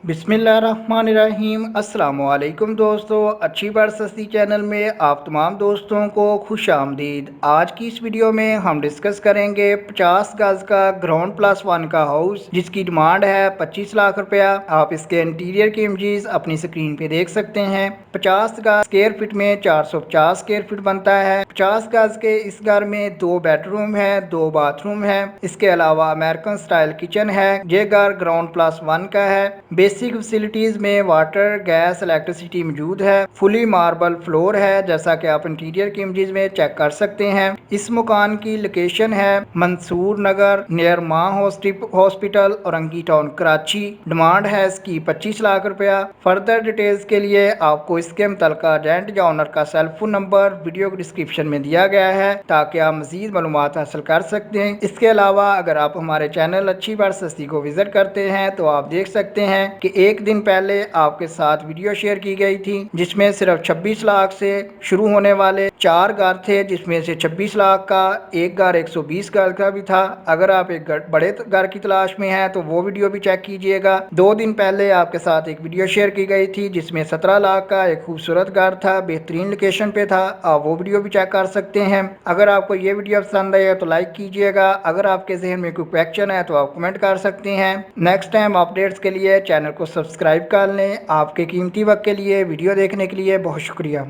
बिस्मिल्लाहिर्रहमानिर्रहीम। अस्सलाम वालेकुम दोस्तों, अच्छी बात सस्ती चैनल में आप तमाम दोस्तों को खुश आमदीद। आज की इस वीडियो में हम डिस्कस करेंगे 50 गज का ग्राउंड प्लस वन का हाउस जिसकी डिमांड है 25 लाख रुपया। आप इसके इंटीरियर की इमेजेस अपनी स्क्रीन पे देख सकते हैं। 50 गज स्क्वायर फीट में 450 स्क्वायर फीट बनता है। 50 गज के इस घर में 2 बेडरूम है, 2 बाथरूम है। इसके अलावा अमेरिकन स्टाइल किचन है। ये घर ग्राउंड प्लस वन का है। बेसिक फैसिलिटीज में वाटर, गैस, इलेक्ट्रिसिटी मौजूद है। फुली मार्बल फ्लोर है जैसा कि आप इंटीरियर की इमेजेस में चेक कर सकते हैं। इस मकान की लोकेशन है मंसूर नगर नियर मां hospital Orangi town Karachi. Demand है इसकी 25 लाख रुपया। फर्दर डिटेल्स के लिए आपको इसके मुतलका एजेंट या ऑनर का cell phone number video description में दिया गया है ताकि आप मजीद मालूमात हासिल कर सकते हैं। इसके अलावा अगर आप हमारे चैनल अच्छी बात सस्ती को विजिट करते हैं तो आप देख सकते हैं कि एक दिन पहले आपके साथ वीडियो शेयर की गई थी जिसमें सिर्फ 26 लाख से शुरू होने वाले 4 घर थे, जिसमें से 26 लाख का एक घर 120 घर का भी था। अगर आप एक बड़े घर की तलाश में हैं तो वो वीडियो भी चेक कीजिएगा। 2 दिन पहले आपके साथ एक वीडियो शेयर की गई थी जिसमें 17 लाख का एक खूबसूरत घर था, बेहतरीन लोकेशन पे था। आप वो वीडियो भी चेक कर सकते हैं। अगर आपको ये वीडियो पसंद आए तो लाइक कीजिएगा। अगर आपके जहन में कोई क्वेश्चन है तो आप कमेंट कर सकते हैं। नेक्स्ट टाइम अपडेट्स के लिए चैनल को सब्सक्राइब कर लें। आपके कीमती वक्त के लिए वीडियो देखने के लिए बहुत शुक्रिया।